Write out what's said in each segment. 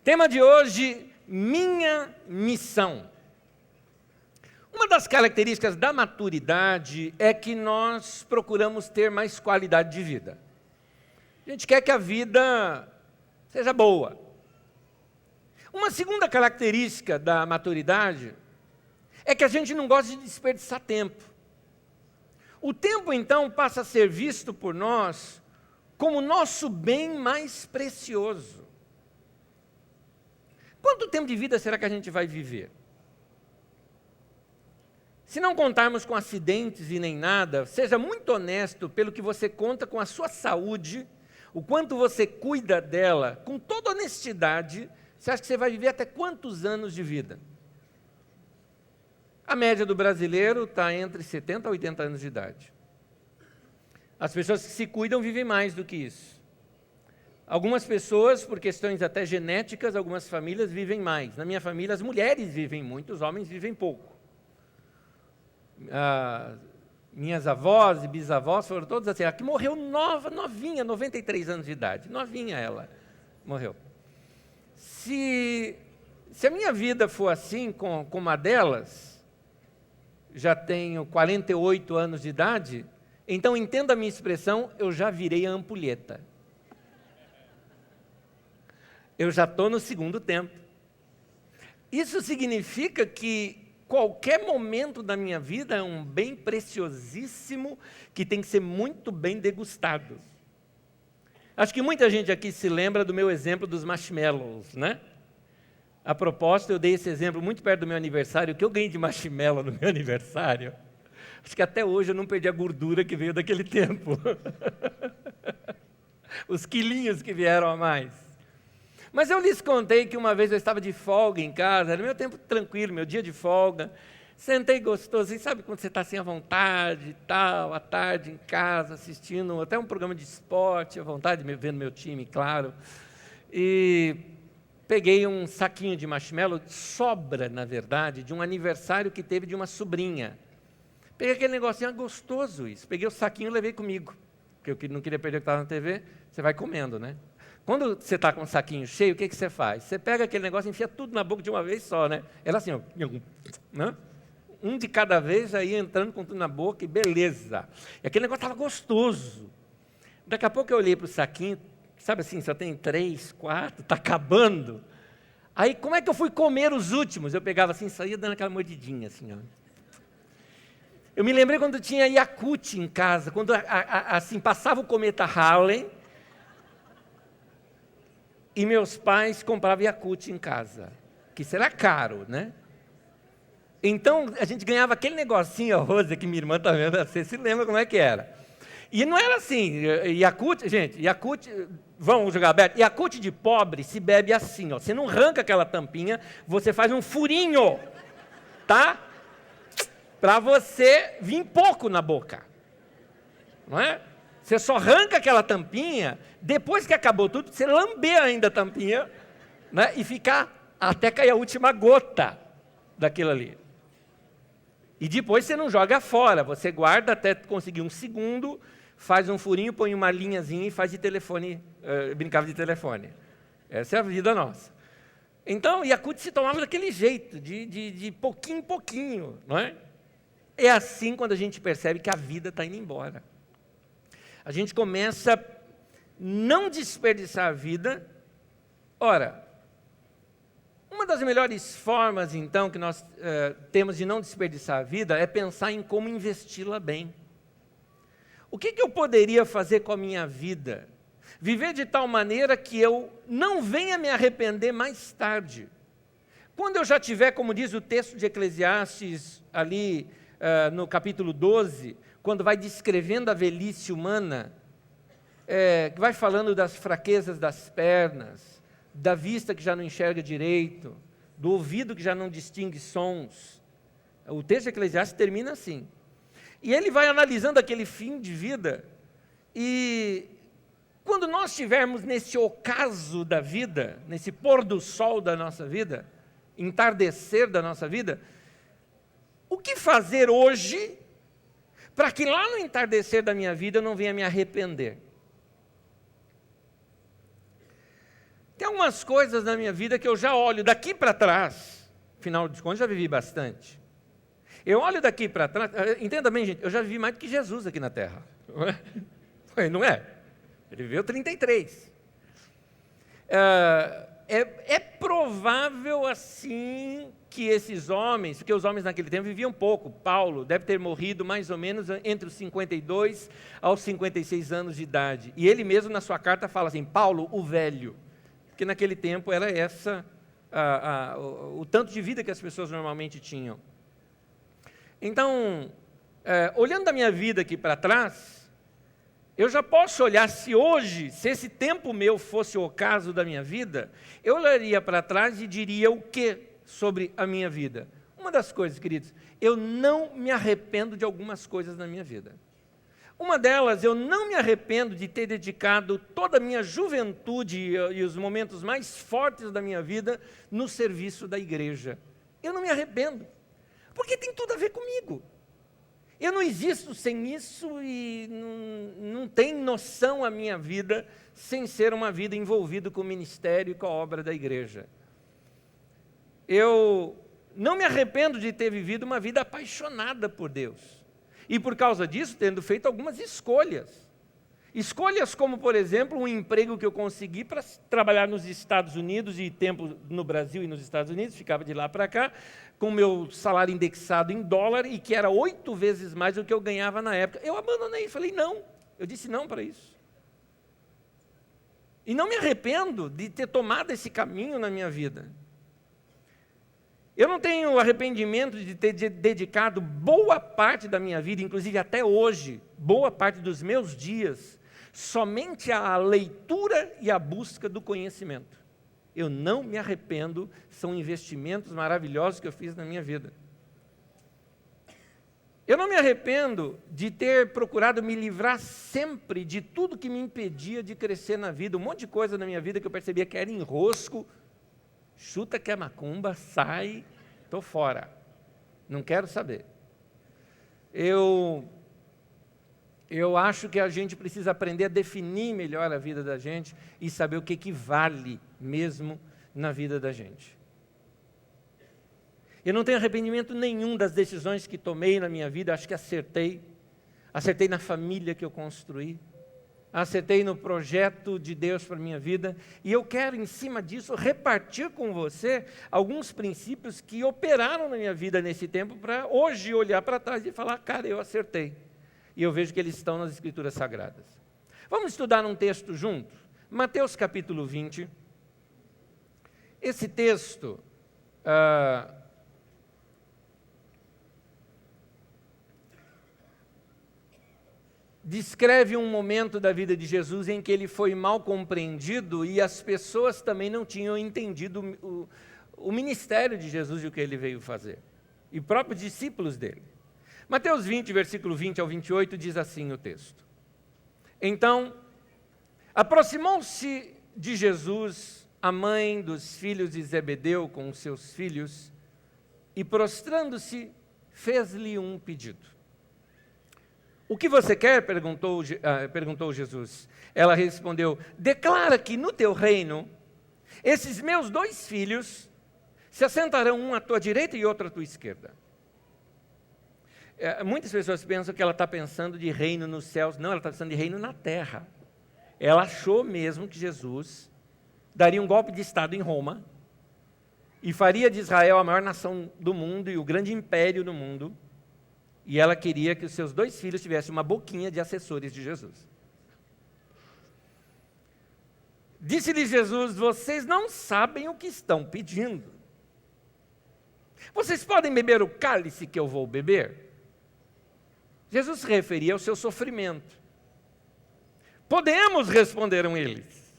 Tema de hoje, minha missão. Uma das características da maturidade é que nós procuramos ter mais qualidade de vida. A gente quer que a vida seja boa. Uma segunda característica da maturidade é que a gente não gosta de desperdiçar tempo. O tempo, então, passa a ser visto por nós como o nosso bem mais precioso. Quanto tempo de vida será que a gente vai viver? Se não contarmos com acidentes e nem nada, seja muito honesto pelo que você conta com a sua saúde, o quanto você cuida dela, com toda honestidade, você acha que você vai viver até quantos anos de vida? A média do brasileiro está entre 70 a 80 anos de idade. As pessoas que se cuidam vivem mais do que isso. Algumas pessoas, por questões até genéticas, algumas famílias vivem mais. Na minha família, as mulheres vivem muito, os homens vivem pouco. Minhas avós e bisavós foram todos assim. A que morreu novinha, 93 anos de idade. Novinha ela morreu. Se a minha vida for assim, com uma delas, já tenho 48 anos de idade, então entenda a minha expressão, eu já virei a ampulheta. Eu já estou no segundo tempo. Isso significa que qualquer momento da minha vida é um bem preciosíssimo que tem que ser muito bem degustado. Acho que muita gente aqui se lembra do meu exemplo dos marshmallows, né? A propósito, eu dei esse exemplo muito perto do meu aniversário. O que eu ganhei de marshmallow no meu aniversário? Acho que até hoje eu não perdi a gordura que veio daquele tempo. Os quilinhos que vieram a mais. Mas eu lhes contei que uma vez eu estava de folga em casa, era meu tempo tranquilo, meu dia de folga, sentei gostoso, e sabe quando você está assim à vontade e tal, à tarde em casa, assistindo até um programa de esporte, à vontade, vendo meu time, claro, e peguei um saquinho de marshmallow, sobra, na verdade, de um aniversário que teve de uma sobrinha. Peguei aquele negocinho, gostoso isso, peguei o saquinho e levei comigo, porque eu não queria perder o que estava na TV, você vai comendo, né? Quando você está com um saquinho cheio, o que você faz? Você pega aquele negócio e enfia tudo na boca de uma vez só, né? Era assim, ó, né? Um de cada vez, aí entrando com tudo na boca, e beleza. E aquele negócio estava gostoso. Daqui a pouco eu olhei para o saquinho, sabe assim, só tem 3, 4, está acabando. Aí, como é que eu fui comer os últimos? Eu pegava assim, saía dando aquela mordidinha, assim, ó. Eu me lembrei quando tinha Yakult em casa, quando assim, passava o cometa Halley, e meus pais compravam Yakult em casa, que isso era caro, né? Então, a gente ganhava aquele negocinho, a Rosa, que minha irmã está vendo, você se lembra como é que era. E não era assim, Yakult, gente, Yakult, vamos jogar aberto, Yakult de pobre se bebe assim, ó, você não arranca aquela tampinha, você faz um furinho, tá? Para você vir pouco na boca, não é? Você só arranca aquela tampinha, depois que acabou tudo, você lamber ainda a tampinha, né, e ficar até cair a última gota daquilo ali. E depois você não joga fora, você guarda até conseguir um segundo, faz um furinho, põe uma linhazinha e faz de telefone, brincava de telefone. Essa é a vida nossa. Então, Yakult se tomava daquele jeito, de pouquinho em pouquinho, não é? É assim quando a gente percebe que a vida está indo embora. A gente começa a não desperdiçar a vida. Ora, uma das melhores formas, então, que nós temos de não desperdiçar a vida é pensar em como investi-la bem. O que eu poderia fazer com a minha vida? Viver de tal maneira que eu não venha me arrepender mais tarde. Quando eu já tiver, como diz o texto de Eclesiastes, ali no capítulo 12, quando vai descrevendo a velhice humana, que vai falando das fraquezas das pernas, da vista que já não enxerga direito, do ouvido que já não distingue sons. O texto de Eclesiastes termina assim. E ele vai analisando aquele fim de vida, e quando nós estivermos nesse ocaso da vida, nesse pôr do sol da nossa vida, entardecer da nossa vida, o que fazer hoje para que lá no entardecer da minha vida eu não venha me arrepender? Tem algumas coisas na minha vida que eu já olho daqui para trás, afinal de contas, já vivi bastante. Eu olho daqui para trás, entenda bem, gente, eu já vivi mais do que Jesus aqui na Terra. Não é? Ele viveu 33. É provável, assim, que esses homens, porque os homens naquele tempo viviam pouco. Paulo deve ter morrido mais ou menos entre os 52 aos 56 anos de idade. E ele mesmo, na sua carta, fala assim, Paulo, o velho. Porque naquele tempo era o tanto de vida que as pessoas normalmente tinham. Então, olhando da minha vida aqui para trás, eu já posso olhar, se esse tempo meu fosse o ocaso da minha vida, eu olharia para trás e diria o que sobre a minha vida? Uma das coisas, queridos, eu não me arrependo de algumas coisas na minha vida. Uma delas, eu não me arrependo de ter dedicado toda a minha juventude e os momentos mais fortes da minha vida no serviço da igreja. Eu não me arrependo, porque tem tudo a ver comigo. Eu não existo sem isso e não tem noção a minha vida sem ser uma vida envolvida com o ministério e com a obra da igreja. Eu não me arrependo de ter vivido uma vida apaixonada por Deus. E por causa disso, tendo feito algumas escolhas. Escolhas como, por exemplo, um emprego que eu consegui para trabalhar nos Estados Unidos e tempo no Brasil e nos Estados Unidos, ficava de lá para cá, com o meu salário indexado em dólar e que era 8 vezes mais do que eu ganhava na época. Eu abandonei, falei não, eu disse não para isso. E não me arrependo de ter tomado esse caminho na minha vida. Eu não tenho arrependimento de ter dedicado boa parte da minha vida, inclusive até hoje, boa parte dos meus dias, somente à leitura e à busca do conhecimento. Eu não me arrependo, são investimentos maravilhosos que eu fiz na minha vida. Eu não me arrependo de ter procurado me livrar sempre de tudo que me impedia de crescer na vida. Um monte de coisa na minha vida que eu percebia que era enrosco, chuta que é macumba, sai, estou fora, não quero saber. Eu acho que a gente precisa aprender a definir melhor a vida da gente e saber o que vale mesmo na vida da gente. Eu não tenho arrependimento nenhum das decisões que tomei na minha vida, acho que acertei na família que eu construí, acertei no projeto de Deus para a minha vida, e eu quero, em cima disso, repartir com você alguns princípios que operaram na minha vida nesse tempo, para hoje olhar para trás e falar, cara, eu acertei. E eu vejo que eles estão nas Escrituras Sagradas. Vamos estudar um texto juntos? Mateus capítulo 20. Esse texto descreve um momento da vida de Jesus em que ele foi mal compreendido e as pessoas também não tinham entendido o ministério de Jesus e o que ele veio fazer. E próprios discípulos dele. Mateus 20, versículo 20 ao 28, diz assim o texto. Então, aproximou-se de Jesus a mãe dos filhos de Zebedeu com os seus filhos e, prostrando-se, fez-lhe um pedido. O que você quer? Perguntou Jesus. Ela respondeu, declara que no teu reino, esses meus 2 filhos se assentarão um à tua direita e outro à tua esquerda. Muitas pessoas pensam que ela está pensando de reino nos céus. Não, ela está pensando de reino na terra. Ela achou mesmo que Jesus daria um golpe de Estado em Roma e faria de Israel a maior nação do mundo e o grande império do mundo. E ela queria que os seus 2 filhos tivessem uma boquinha de assessores de Jesus. Disse-lhe Jesus, vocês não sabem o que estão pedindo. Vocês podem beber o cálice que eu vou beber? Jesus se referia ao seu sofrimento. Podemos, responderam eles.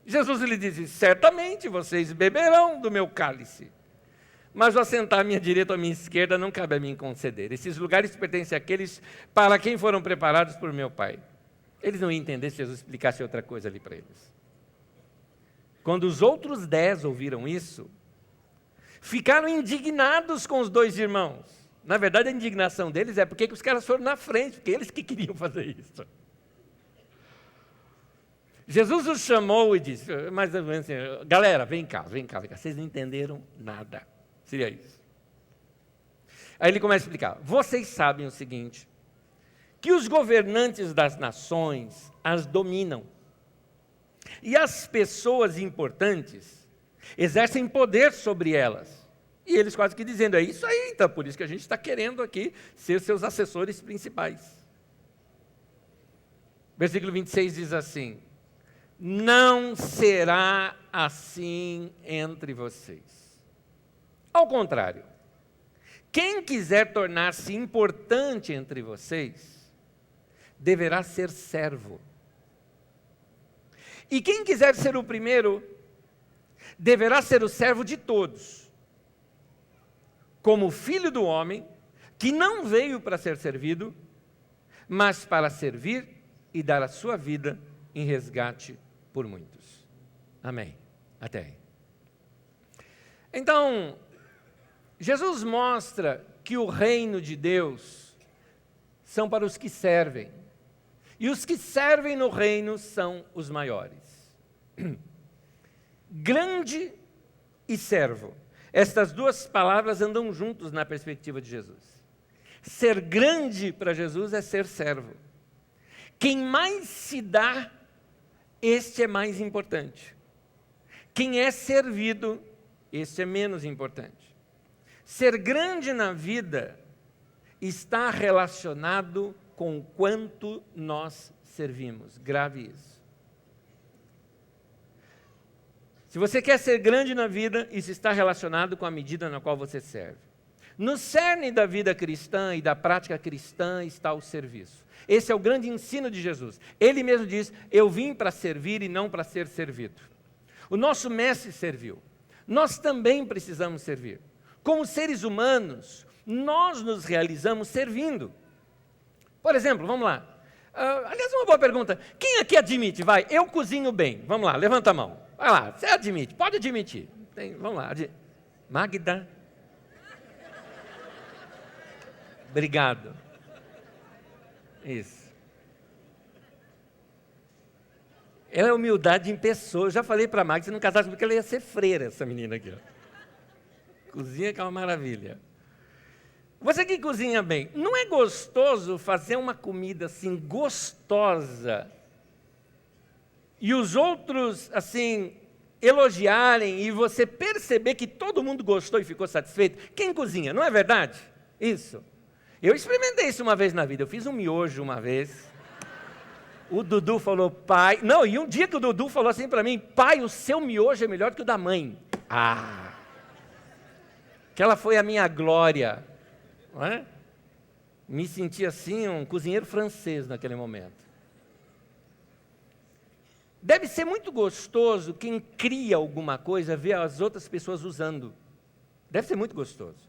Jesus lhe disse, certamente vocês beberão do meu cálice, mas o assentar à minha direita ou à minha esquerda não cabe a mim conceder. Esses lugares pertencem àqueles para quem foram preparados por meu Pai. Eles não iam entender se Jesus explicasse outra coisa ali para eles. Quando os outros 10 ouviram isso, ficaram indignados com os 2 irmãos. Na verdade, a indignação deles é porque os caras foram na frente, porque eles que queriam fazer isso. Jesus os chamou e disse, mas assim, galera, vem cá, vocês não entenderam nada. Seria isso. Aí ele começa a explicar, vocês sabem o seguinte, que os governantes das nações as dominam. E as pessoas importantes exercem poder sobre elas. E eles quase que dizendo, é isso aí, então, por isso que a gente está querendo aqui ser seus assessores principais. Versículo 26 diz assim, não será assim entre vocês. Ao contrário, quem quiser tornar-se importante entre vocês, deverá ser servo. E quem quiser ser o primeiro, deverá ser o servo de todos. Como o Filho do Homem, que não veio para ser servido, mas para servir e dar a sua vida em resgate por muitos. Amém. Até aí. Então, Jesus mostra que o reino de Deus são para os que servem. E os que servem no reino são os maiores. Grande e servo. Estas duas palavras andam juntos na perspectiva de Jesus. Ser grande para Jesus é ser servo. Quem mais se dá, este é mais importante. Quem é servido, este é menos importante. Ser grande na vida está relacionado com o quanto nós servimos. Grave isso. Se você quer ser grande na vida, isso está relacionado com a medida na qual você serve. No cerne da vida cristã e da prática cristã está o serviço. Esse é o grande ensino de Jesus. Ele mesmo diz, eu vim para servir e não para ser servido. O nosso mestre serviu. Nós também precisamos servir. Como seres humanos, nós nos realizamos servindo. Por exemplo, vamos lá. Aliás, uma boa pergunta. Quem aqui admite? Vai, eu cozinho bem. Vamos lá, levanta a mão. Vai lá, você admite, pode admitir. Vamos lá. Magda. Obrigado. Isso. Ela é humildade em pessoa. Eu já falei para a Magda, se não casasse comigo, ela ia ser freira, essa menina aqui. Ó. Cozinha que é uma maravilha. Você que cozinha bem, não é gostoso fazer uma comida assim gostosa e os outros assim elogiarem e você perceber que todo mundo gostou e ficou satisfeito? Quem cozinha, não é verdade? Isso. Eu experimentei isso uma vez na vida, eu fiz um miojo uma vez. O Dudu falou, pai... Não, e um dia que o Dudu falou assim para mim, pai, o seu miojo é melhor que o da mãe. Aquela foi a minha glória. Não é? Me senti assim, um cozinheiro francês naquele momento. Deve ser muito gostoso quem cria alguma coisa, ver as outras pessoas usando. Deve ser muito gostoso.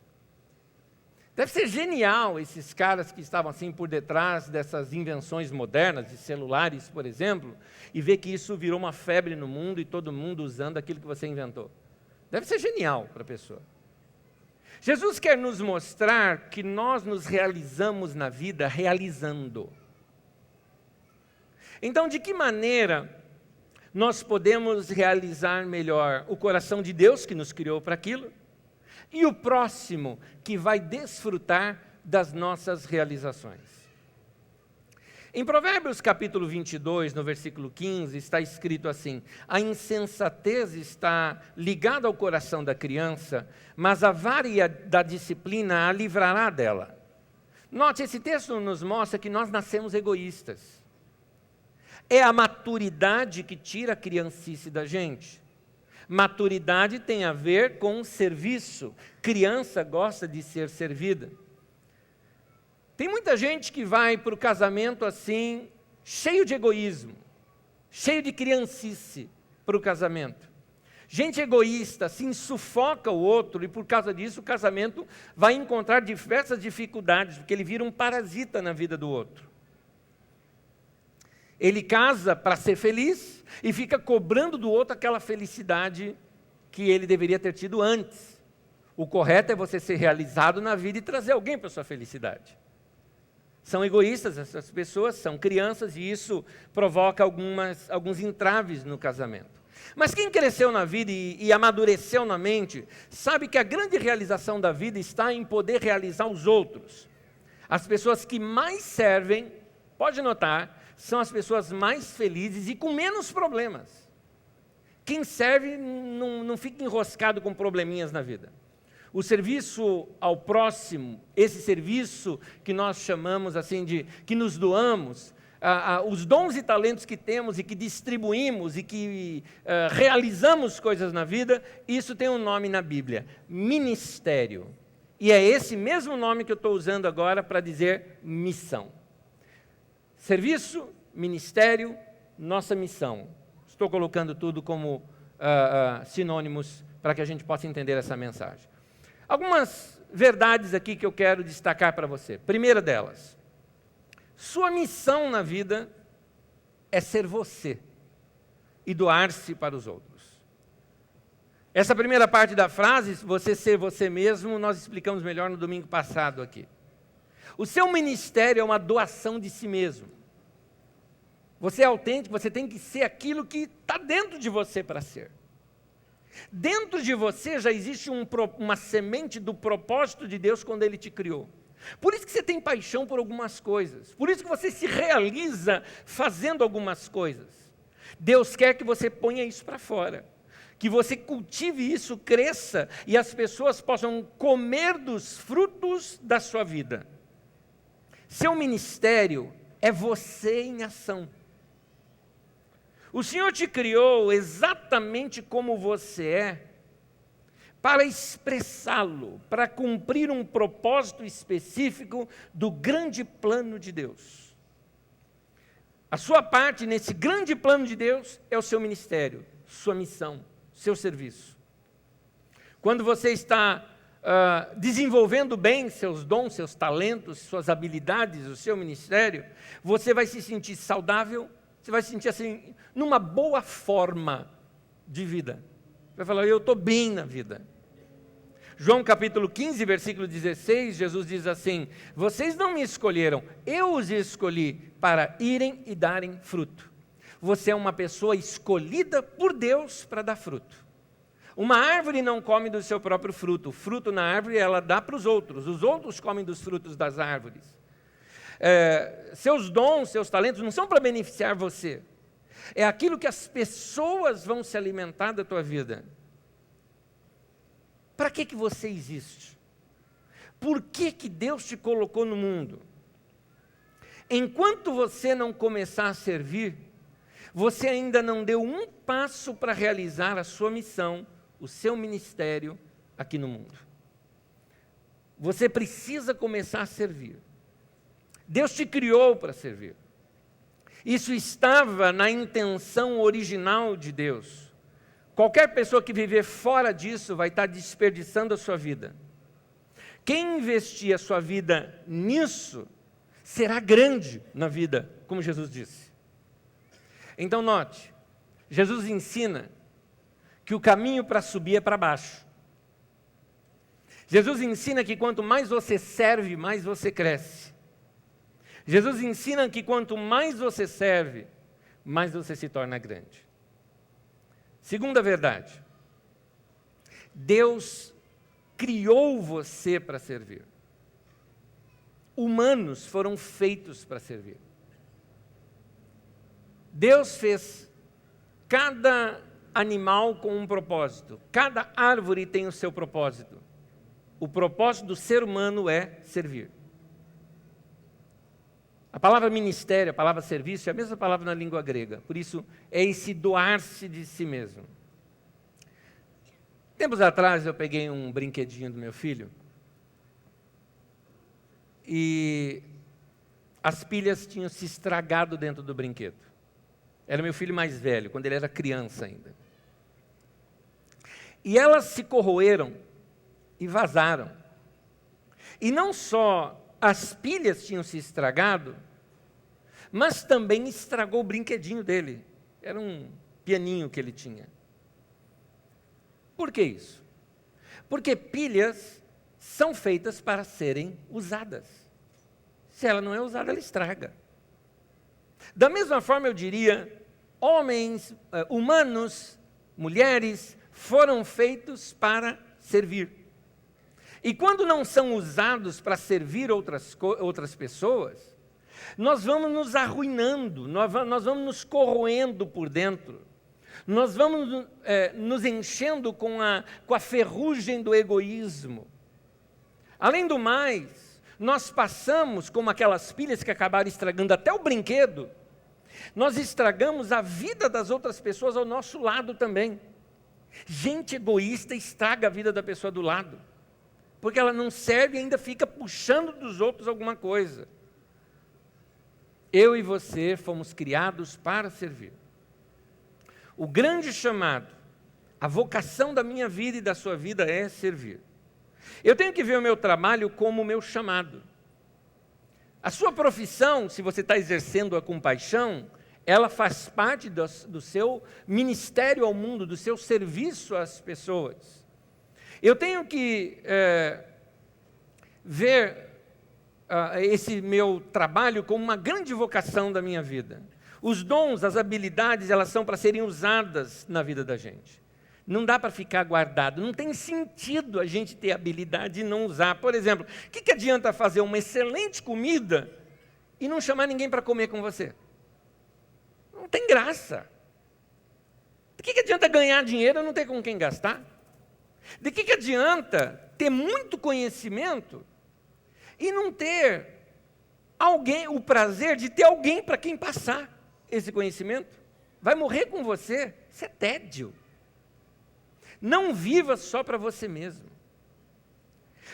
Deve ser genial esses caras que estavam assim por detrás dessas invenções modernas, de celulares, por exemplo, e ver que isso virou uma febre no mundo e todo mundo usando aquilo que você inventou. Deve ser genial para a pessoa. Jesus quer nos mostrar que nós nos realizamos na vida realizando. Então, de que maneira nós podemos realizar melhor o coração de Deus que nos criou para aquilo e o próximo que vai desfrutar das nossas realizações? Em Provérbios capítulo 22, no versículo 15, está escrito assim: a insensatez está ligada ao coração da criança, mas a vara da disciplina a livrará dela. Note, esse texto nos mostra que nós nascemos egoístas. É a maturidade que tira a criancice da gente. Maturidade tem a ver com serviço. Criança gosta de ser servida. Tem muita gente que vai para o casamento assim, cheio de egoísmo, cheio de criancice para o casamento. Gente egoísta, assim, sufoca o outro e por causa disso o casamento vai encontrar diversas dificuldades, porque ele vira um parasita na vida do outro. Ele casa para ser feliz e fica cobrando do outro aquela felicidade que ele deveria ter tido antes. O correto é você ser realizado na vida e trazer alguém para a sua felicidade. São egoístas essas pessoas, são crianças, e isso provoca alguns entraves no casamento. Mas quem cresceu na vida e amadureceu na mente, sabe que a grande realização da vida está em poder realizar os outros. As pessoas que mais servem, pode notar, são as pessoas mais felizes e com menos problemas. Quem serve não fica enroscado com probleminhas na vida. O serviço ao próximo, esse serviço que nós chamamos assim de, que nos doamos, os dons e talentos que temos e que distribuímos e que realizamos coisas na vida, isso tem um nome na Bíblia, ministério. E é esse mesmo nome que eu estou usando agora para dizer missão. Serviço, ministério, nossa missão. Estou colocando tudo como sinônimos para que a gente possa entender essa mensagem. Algumas verdades aqui que eu quero destacar para você. Primeira delas, sua missão na vida é ser você e doar-se para os outros. Essa primeira parte da frase, você ser você mesmo, nós explicamos melhor no domingo passado aqui. O seu ministério é uma doação de si mesmo. Você é autêntico, você tem que ser aquilo que está dentro de você para ser. Dentro de você já existe uma semente do propósito de Deus quando Ele te criou. Por isso que você tem paixão por algumas coisas. Por isso que você se realiza fazendo algumas coisas. Deus quer que você ponha isso para fora. Que você cultive isso, cresça e as pessoas possam comer dos frutos da sua vida. Seu ministério é você em ação. O Senhor te criou exatamente como você é, para expressá-lo, para cumprir um propósito específico do grande plano de Deus. A sua parte nesse grande plano de Deus é o seu ministério, sua missão, seu serviço. Quando você está desenvolvendo bem seus dons, seus talentos, suas habilidades, o seu ministério, você vai se sentir saudável, você vai se sentir assim, numa boa forma de vida. Vai falar, eu estou bem na vida. João capítulo 15, versículo 16, Jesus diz assim, vocês não me escolheram, eu os escolhi para irem e darem fruto. Você é uma pessoa escolhida por Deus para dar fruto. Uma árvore não come do seu próprio fruto, o fruto na árvore ela dá para os outros comem dos frutos das árvores. Seus dons, seus talentos não são para beneficiar você. É aquilo que as pessoas vão se alimentar da tua vida. Para que você existe? Por que Deus te colocou no mundo? Enquanto você não começar a servir, você ainda não deu um passo para realizar a sua missão, o seu ministério aqui no mundo. Você precisa começar a servir. Deus te criou para servir. Isso estava na intenção original de Deus. Qualquer pessoa que viver fora disso vai estar desperdiçando a sua vida. Quem investir a sua vida nisso, será grande na vida, como Jesus disse. Então note, Jesus ensina que o caminho para subir é para baixo. Jesus ensina que quanto mais você serve, mais você cresce. Jesus ensina que quanto mais você serve, mais você se torna grande. Segunda verdade, Deus criou você para servir. Humanos foram feitos para servir. Deus fez cada animal com um propósito. Cada árvore tem o seu propósito. O propósito do ser humano é servir. A palavra ministério, a palavra serviço, é a mesma palavra na língua grega. Por isso, é esse doar-se de si mesmo. Tempos atrás, eu peguei um brinquedinho do meu filho e as pilhas tinham se estragado dentro do brinquedo. Era meu filho mais velho, quando ele era criança ainda. E elas se corroeram e vazaram. E não só as pilhas tinham se estragado, mas também estragou o brinquedinho dele. Era um pianinho que ele tinha. Por que isso? Porque pilhas são feitas para serem usadas. Se ela não é usada, ela estraga. Da mesma forma, eu diria, homens, humanos, mulheres, foram feitos para servir. E quando não são usados para servir outras pessoas, nós vamos nos arruinando, nós vamos nos corroendo por dentro, nós vamos nos enchendo com a ferrugem do egoísmo. Além do mais, nós passamos, como aquelas pilhas que acabaram estragando até o brinquedo, nós estragamos a vida das outras pessoas ao nosso lado também. Gente egoísta estraga a vida da pessoa do lado, porque ela não serve e ainda fica puxando dos outros alguma coisa. Eu e você fomos criados para servir. O grande chamado, a vocação da minha vida e da sua vida é servir. Eu tenho que ver o meu trabalho como o meu chamado. A sua profissão, se você está exercendo-a com paixão, ela faz parte do seu ministério ao mundo, do seu serviço às pessoas. Eu tenho que ver esse meu trabalho como uma grande vocação da minha vida. Os dons, as habilidades, elas são para serem usadas na vida da gente. Não dá para ficar guardado, não tem sentido a gente ter habilidade e não usar. Por exemplo, o que adianta fazer uma excelente comida e não chamar ninguém para comer com você? Não tem graça. De que adianta ganhar dinheiro e não ter com quem gastar? De que adianta ter muito conhecimento e não ter o prazer de ter alguém para quem passar esse conhecimento? Vai morrer com você, isso é tédio. Não viva só para você mesmo.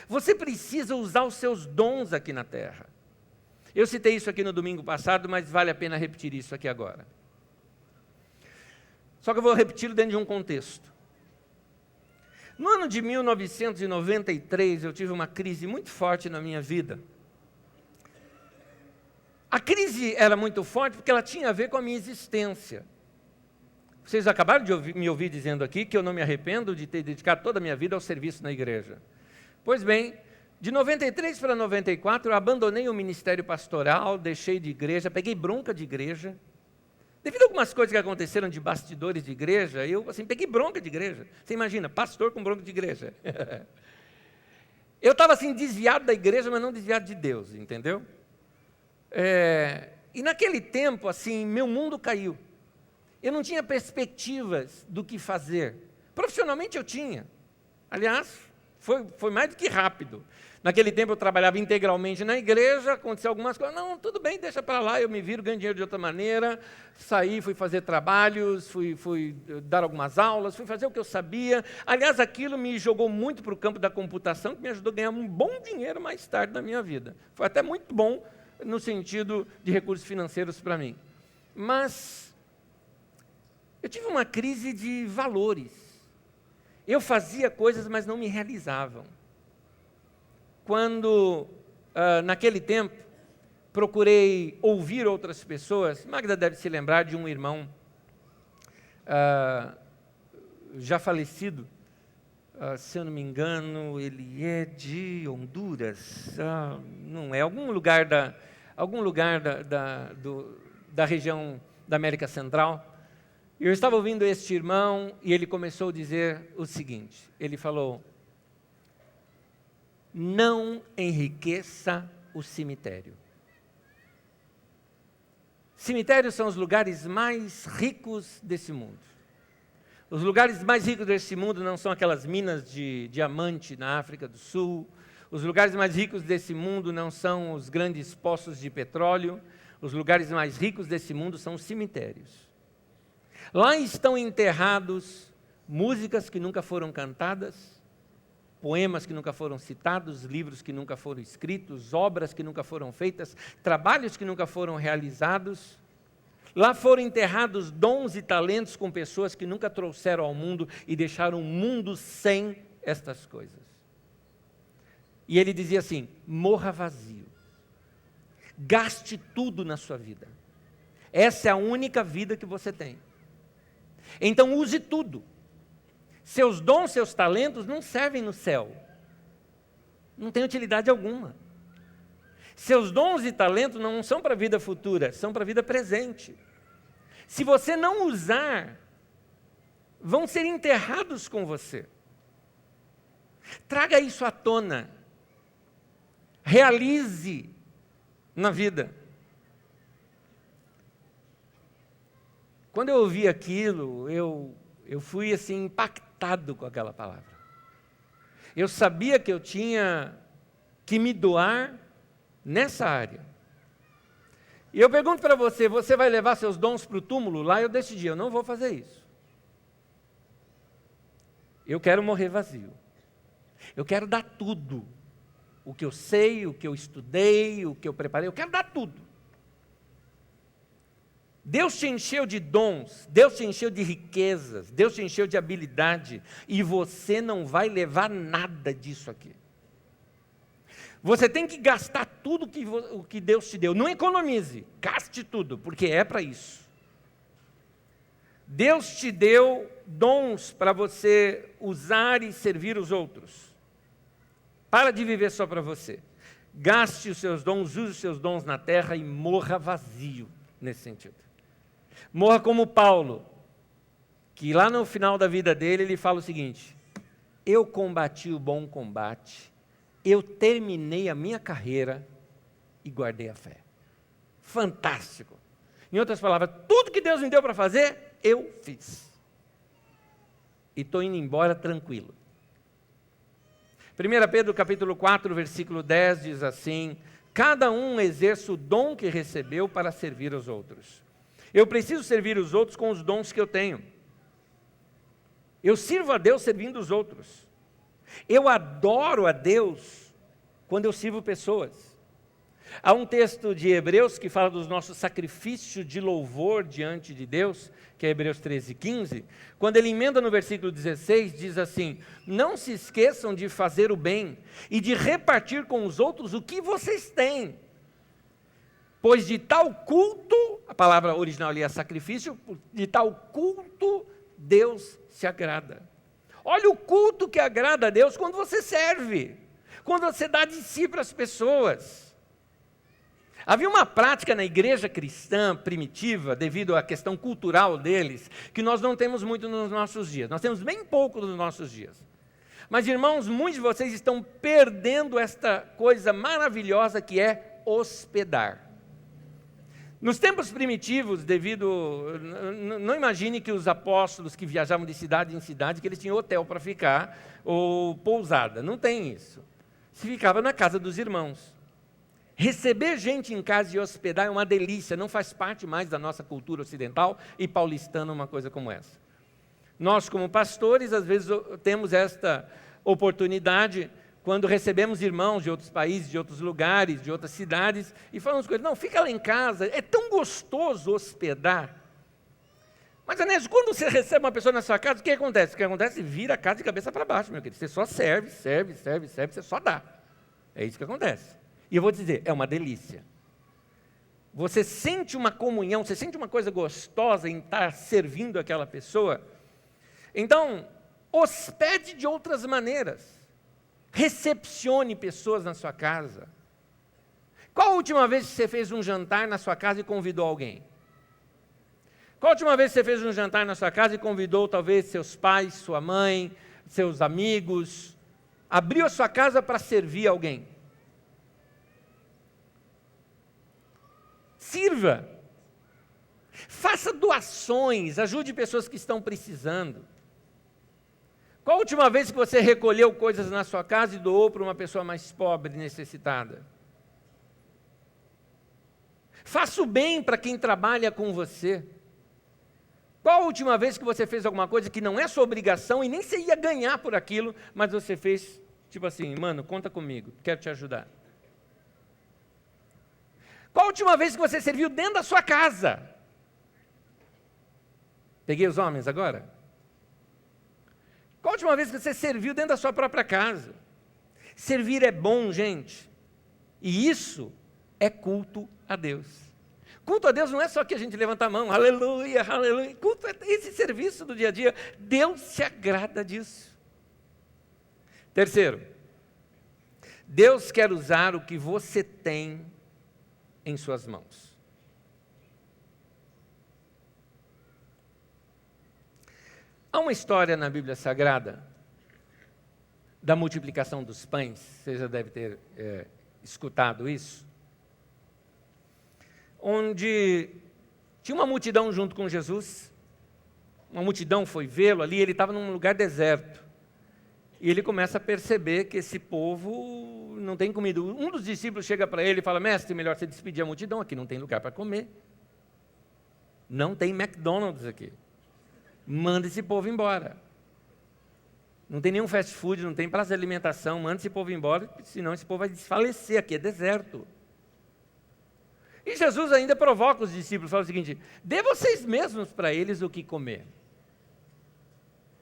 Você precisa usar os seus dons aqui na terra. Eu citei isso aqui no domingo passado, mas vale a pena repetir isso aqui agora. Só que eu vou repeti-lo dentro de um contexto. No ano de 1993, eu tive uma crise muito forte na minha vida. A crise era muito forte porque ela tinha a ver com a minha existência. Vocês acabaram de me ouvir dizendo aqui que eu não me arrependo de ter dedicado toda a minha vida ao serviço na igreja. Pois bem, de 93 para 94, eu abandonei o ministério pastoral, deixei de igreja, peguei bronca de igreja. Devido a algumas coisas que aconteceram de bastidores de igreja, eu peguei bronca de igreja. Você imagina, pastor com bronca de igreja. Eu estava desviado da igreja, mas não desviado de Deus, entendeu? E naquele tempo, meu mundo caiu. Eu não tinha perspectivas do que fazer. Profissionalmente eu tinha. Aliás, foi mais do que rápido. Naquele tempo eu trabalhava integralmente na igreja, aconteceu algumas coisas. Não, tudo bem, deixa para lá, eu me viro, ganho dinheiro de outra maneira. Saí, fui fazer trabalhos, fui dar algumas aulas, fui fazer o que eu sabia. Aliás, aquilo me jogou muito para o campo da computação, que me ajudou a ganhar um bom dinheiro mais tarde na minha vida. Foi até muito bom no sentido de recursos financeiros para mim. Mas eu tive uma crise de valores. Eu fazia coisas, mas não me realizavam. Quando, naquele tempo, procurei ouvir outras pessoas, Magda deve se lembrar de um irmão já falecido, se eu não me engano, ele é de Honduras, não é, algum lugar da região da América Central. Eu estava ouvindo este irmão e ele começou a dizer o seguinte, ele falou: não enriqueça o cemitério. Cemitérios são os lugares mais ricos desse mundo. Os lugares mais ricos desse mundo não são aquelas minas de diamante na África do Sul. Os lugares mais ricos desse mundo não são os grandes poços de petróleo. Os lugares mais ricos desse mundo são os cemitérios. Lá estão enterrados músicas que nunca foram cantadas, poemas que nunca foram citados, livros que nunca foram escritos, obras que nunca foram feitas, trabalhos que nunca foram realizados. Lá foram enterrados dons e talentos com pessoas que nunca trouxeram ao mundo e deixaram o mundo sem estas coisas. E ele dizia assim: morra vazio, gaste tudo na sua vida. Essa é a única vida que você tem. Então use tudo. Seus dons, seus talentos não servem no céu. Não tem utilidade alguma. Seus dons e talentos não são para a vida futura, são para a vida presente. Se você não usar, vão ser enterrados com você. Traga isso à tona. Realize na vida. Quando eu ouvi aquilo, eu fui assim impactado com aquela palavra. Eu sabia que eu tinha que me doar nessa área. E eu pergunto para você, você vai levar seus dons para o túmulo? Lá eu decidi, eu não vou fazer isso. Eu quero morrer vazio. Eu quero dar tudo. O que eu sei, o que eu estudei, o que eu preparei, eu quero dar tudo. Deus te encheu de dons, Deus te encheu de riquezas, Deus te encheu de habilidade, e você não vai levar nada disso aqui. Você tem que gastar tudo o que Deus te deu. Não economize, gaste tudo, porque é para isso. Deus te deu dons para você usar e servir os outros. Para de viver só para você. Gaste os seus dons, use os seus dons na terra e morra vazio nesse sentido. Morra como Paulo, que lá no final da vida dele, ele fala o seguinte: eu combati o bom combate, eu terminei a minha carreira e guardei a fé. Fantástico. Em outras palavras, tudo que Deus me deu para fazer, eu fiz. E estou indo embora tranquilo. 1 Pedro capítulo 4, versículo 10 diz assim: cada um exerce o dom que recebeu para servir os outros. Eu preciso servir os outros com os dons que eu tenho. Eu sirvo a Deus servindo os outros. Eu adoro a Deus quando eu sirvo pessoas. Há um texto de Hebreus que fala dos nossos sacrifícios de louvor diante de Deus, que é Hebreus 13:15, quando ele emenda no versículo 16, diz assim: não se esqueçam de fazer o bem e de repartir com os outros o que vocês têm, pois de tal culto, a palavra original ali é sacrifício, de tal culto Deus se agrada. Olha o culto que agrada a Deus quando você serve, quando você dá de si para as pessoas. Havia uma prática na igreja cristã primitiva, devido à questão cultural deles, que nós não temos muito nos nossos dias. Nós temos bem pouco nos nossos dias. Mas, irmãos, muitos de vocês estão perdendo esta coisa maravilhosa que é hospedar. Nos tempos primitivos, não imagine que os apóstolos que viajavam de cidade em cidade, que eles tinham hotel para ficar, ou pousada. Não tem isso. Se ficava na casa dos irmãos. Receber gente em casa e hospedar é uma delícia, não faz parte mais da nossa cultura ocidental e paulistana uma coisa como essa. Nós, como pastores, às vezes temos esta oportunidade quando recebemos irmãos de outros países, de outros lugares, de outras cidades, e falamos com eles: não, fica lá em casa, é tão gostoso hospedar. Mas, Anésio, quando você recebe uma pessoa na sua casa, o que acontece? O que acontece? Vira a casa de cabeça para baixo, meu querido. Você só serve, você só dá. É isso que acontece. E eu vou dizer, é uma delícia. Você sente uma comunhão, você sente uma coisa gostosa em estar servindo aquela pessoa. Então, hospede de outras maneiras. Recepcione pessoas na sua casa. Qual a última vez que você fez um jantar na sua casa e convidou alguém? Qual a última vez que você fez um jantar na sua casa e convidou talvez seus pais, sua mãe, seus amigos? Abriu a sua casa para servir alguém? Sirva, faça doações, ajude pessoas que estão precisando. Qual a última vez que você recolheu coisas na sua casa e doou para uma pessoa mais pobre e necessitada? Faça o bem para quem trabalha com você. Qual a última vez que você fez alguma coisa que não é sua obrigação e nem você ia ganhar por aquilo, mas você fez, tipo assim, mano, conta comigo, quero te ajudar. Qual a última vez que você serviu dentro da sua casa? Peguei os homens agora? Qual a última vez que você serviu dentro da sua própria casa? Servir é bom, gente. E isso é culto a Deus. Culto a Deus não é só que a gente levanta a mão, aleluia, aleluia. Culto é esse serviço do dia a dia. Deus se agrada disso. Terceiro, Deus quer usar o que você tem em suas mãos. Há uma história na Bíblia Sagrada da multiplicação dos pães, você já deve ter escutado isso, onde tinha uma multidão junto com Jesus, uma multidão foi vê-lo ali, ele estava num lugar deserto, e ele começa a perceber que esse povo não tem comida. Um dos discípulos chega para ele e fala: mestre, melhor você despedir a multidão, aqui não tem lugar para comer, não tem McDonald's aqui, manda esse povo embora. Não tem nenhum fast food, não tem praça de alimentação, manda esse povo embora, senão esse povo vai desfalecer, aqui é deserto. E Jesus ainda provoca os discípulos, fala o seguinte: dê vocês mesmos para eles o que comer.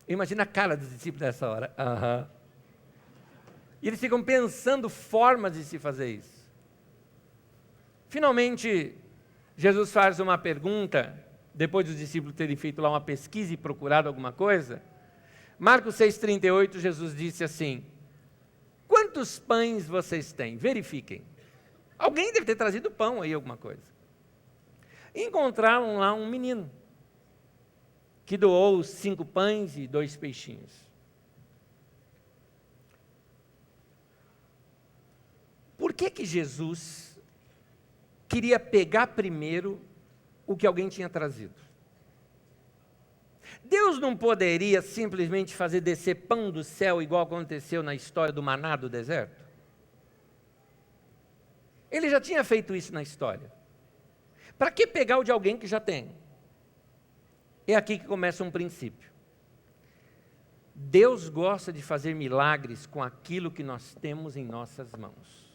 Imagina a cara dos discípulos nessa hora. E eles ficam pensando formas de se fazer isso. Finalmente, Jesus faz uma pergunta, depois dos discípulos terem feito lá uma pesquisa e procurado alguma coisa. Marcos 6,38, Jesus disse assim: quantos pães vocês têm? Verifiquem. Alguém deve ter trazido pão aí, alguma coisa. Encontraram lá um menino, que doou 5 pães e 2 peixinhos. Por que Jesus queria pegar primeiro o que alguém tinha trazido? Deus não poderia simplesmente fazer descer pão do céu, igual aconteceu na história do maná do deserto? Ele já tinha feito isso na história. Para que pegar o de alguém que já tem? É aqui que começa um princípio. Deus gosta de fazer milagres com aquilo que nós temos em nossas mãos.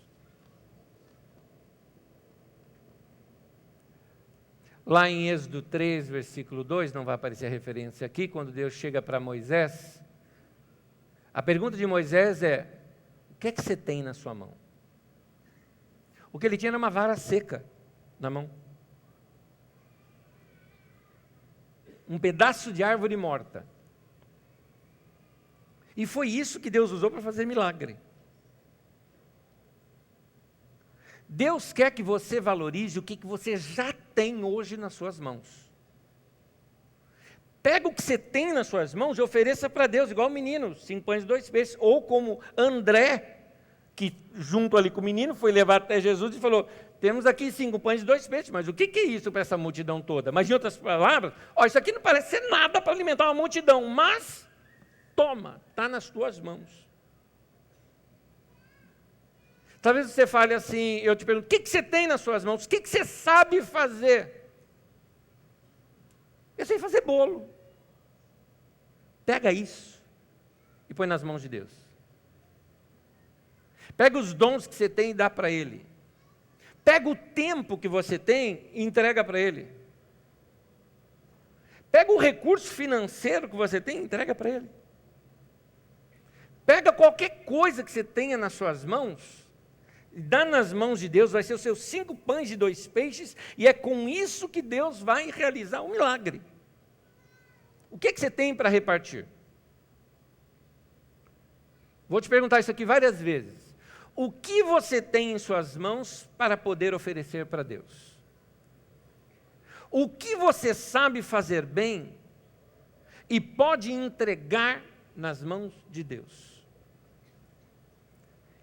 Lá em Êxodo 3, versículo 2, não vai aparecer a referência aqui, quando Deus chega para Moisés, a pergunta de Moisés é: o que é que você tem na sua mão? O que ele tinha era uma vara seca na mão. Um pedaço de árvore morta. E foi isso que Deus usou para fazer milagre. Deus quer que você valorize o que você já tem hoje nas suas mãos. Pega o que você tem nas suas mãos e ofereça para Deus, igual o menino, 5 pães e 2 peixes. Ou como André, que junto ali com o menino, foi levado até Jesus e falou: temos aqui 5 pães e 2 peixes, mas o que é isso para essa multidão toda? Mas em outras palavras, isso aqui não parece ser nada para alimentar uma multidão, mas toma, está nas tuas mãos. Talvez você fale assim, eu te pergunto: o que você tem nas suas mãos? O que você sabe fazer? Eu sei fazer bolo. Pega isso e põe nas mãos de Deus. Pega os dons que você tem e dá para Ele. Pega o tempo que você tem e entrega para Ele. Pega o recurso financeiro que você tem e entrega para Ele. Pega qualquer coisa que você tenha nas suas mãos, dá nas mãos de Deus, vai ser os seus 5 pães e 2 peixes, e é com isso que Deus vai realizar um milagre. O que você tem para repartir? Vou te perguntar isso aqui várias vezes. O que você tem em suas mãos para poder oferecer para Deus? O que você sabe fazer bem e pode entregar nas mãos de Deus?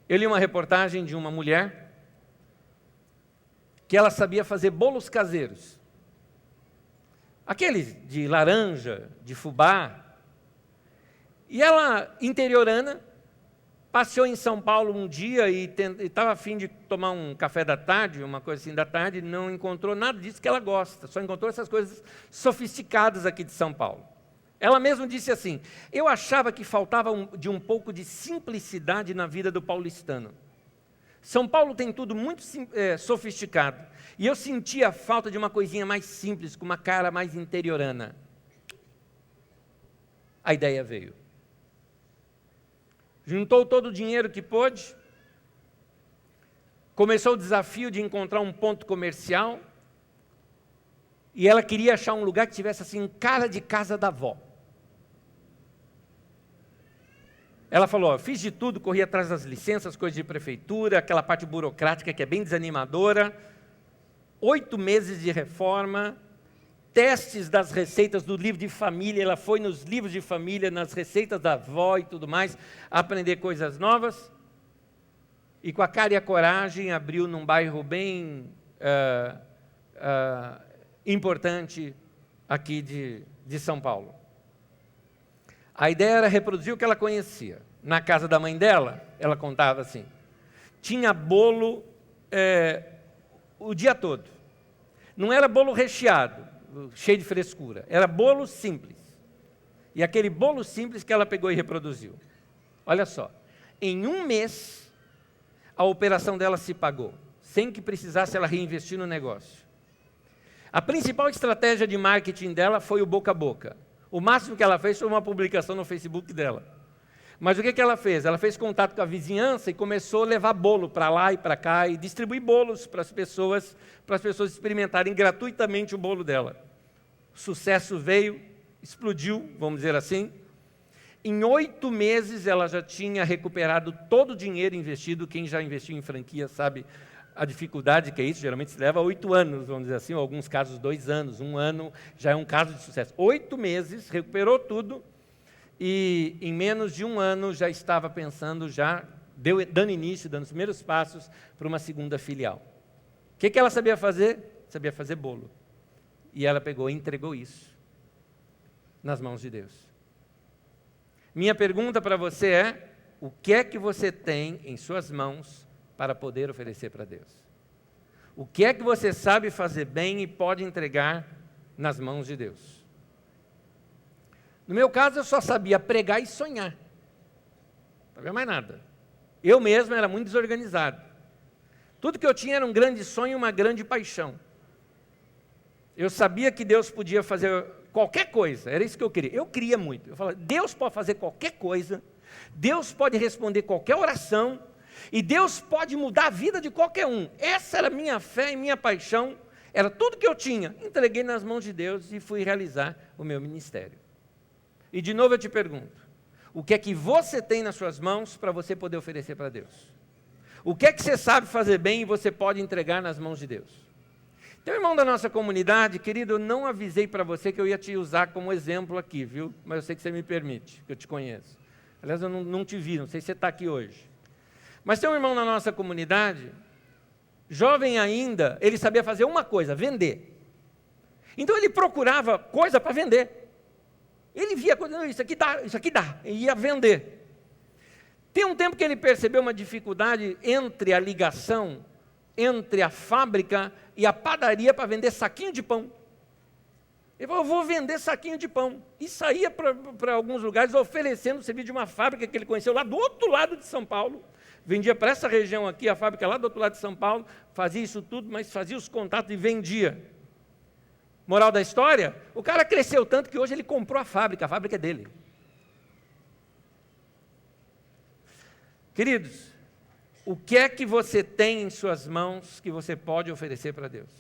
Eu li uma reportagem de uma mulher que ela sabia fazer bolos caseiros. Aqueles de laranja, de fubá. E ela, interiorana, passeou em São Paulo um dia e estava a fim de tomar um café da tarde, uma coisa assim da tarde, não encontrou nada disso que ela gosta, só encontrou essas coisas sofisticadas aqui de São Paulo. Ela mesma disse assim: eu achava que faltava um pouco de simplicidade na vida do paulistano. São Paulo tem tudo muito sofisticado, e eu sentia a falta de uma coisinha mais simples, com uma cara mais interiorana. A ideia veio. Juntou todo o dinheiro que pôde, começou o desafio de encontrar um ponto comercial, e ela queria achar um lugar que tivesse assim, cara de casa da avó. Ela falou, fiz de tudo, corri atrás das licenças, coisas de prefeitura, aquela parte burocrática que é bem desanimadora, 8 meses de reforma, testes das receitas do livro de família, ela foi nos livros de família, nas receitas da avó e tudo mais, aprender coisas novas, e com a cara e a coragem abriu num bairro bem importante aqui de São Paulo. A ideia era reproduzir o que ela conhecia. Na casa da mãe dela, ela contava assim, tinha bolo o dia todo. Não era bolo recheado, cheio de frescura. Era bolo simples. E aquele bolo simples que ela pegou e reproduziu. Olha só, em 1 mês, a operação dela se pagou, sem que precisasse ela reinvestir no negócio. A principal estratégia de marketing dela foi o boca a boca. O máximo que ela fez foi uma publicação no Facebook dela. Mas o que ela fez? Ela fez contato com a vizinhança e começou a levar bolo para lá e para cá e distribuir bolos para as pessoas experimentarem gratuitamente o bolo dela. O sucesso veio, explodiu, vamos dizer assim. Em 8 meses ela já tinha recuperado todo o dinheiro investido. Quem já investiu em franquia sabe a dificuldade que é isso, geralmente se leva 8 anos, vamos dizer assim, ou alguns casos 2 anos, 1 ano, já é um caso de sucesso. 8 meses, recuperou tudo, e em menos de 1 ano já estava pensando, dando início, dando os primeiros passos para uma segunda filial. O que ela sabia fazer? Sabia fazer bolo. E ela pegou e entregou isso nas mãos de Deus. Minha pergunta para você é, o que é que você tem em suas mãos para poder oferecer para Deus? O que é que você sabe fazer bem e pode entregar nas mãos de Deus? No meu caso, eu só sabia pregar e sonhar. Não sabia mais nada. Eu mesmo era muito desorganizado. Tudo que eu tinha era um grande sonho e uma grande paixão. Eu sabia que Deus podia fazer qualquer coisa, era isso que eu queria. Eu queria muito. Eu falava, Deus pode fazer qualquer coisa, Deus pode responder qualquer oração, e Deus pode mudar a vida de qualquer um. Essa era a minha fé e minha paixão, era tudo que eu tinha. Entreguei nas mãos de Deus e fui realizar o meu ministério. E de novo eu te pergunto, o que é que você tem nas suas mãos para você poder oferecer para Deus? O que é que você sabe fazer bem e você pode entregar nas mãos de Deus? Tem um irmão da nossa comunidade, querido, eu não avisei para você que eu ia te usar como exemplo aqui, viu? Mas eu sei que você me permite, que eu te conheço. Aliás, eu não te vi, não sei se você está aqui hoje. Mas tem um irmão na nossa comunidade, jovem ainda, ele sabia fazer uma coisa, vender. Então ele procurava coisa para vender. Ele via coisa, isso aqui dá, e ia vender. Tem um tempo que ele percebeu uma dificuldade entre a ligação, entre a fábrica e a padaria para vender saquinho de pão. Ele falou, eu vou vender saquinho de pão. E saía para alguns lugares oferecendo o serviço de uma fábrica que ele conheceu lá do outro lado de São Paulo. Vendia para essa região aqui, a fábrica lá do outro lado de São Paulo, fazia isso tudo, mas fazia os contatos e vendia. Moral da história, o cara cresceu tanto que hoje ele comprou a fábrica é dele. Queridos, o que é que você tem em suas mãos que você pode oferecer para Deus?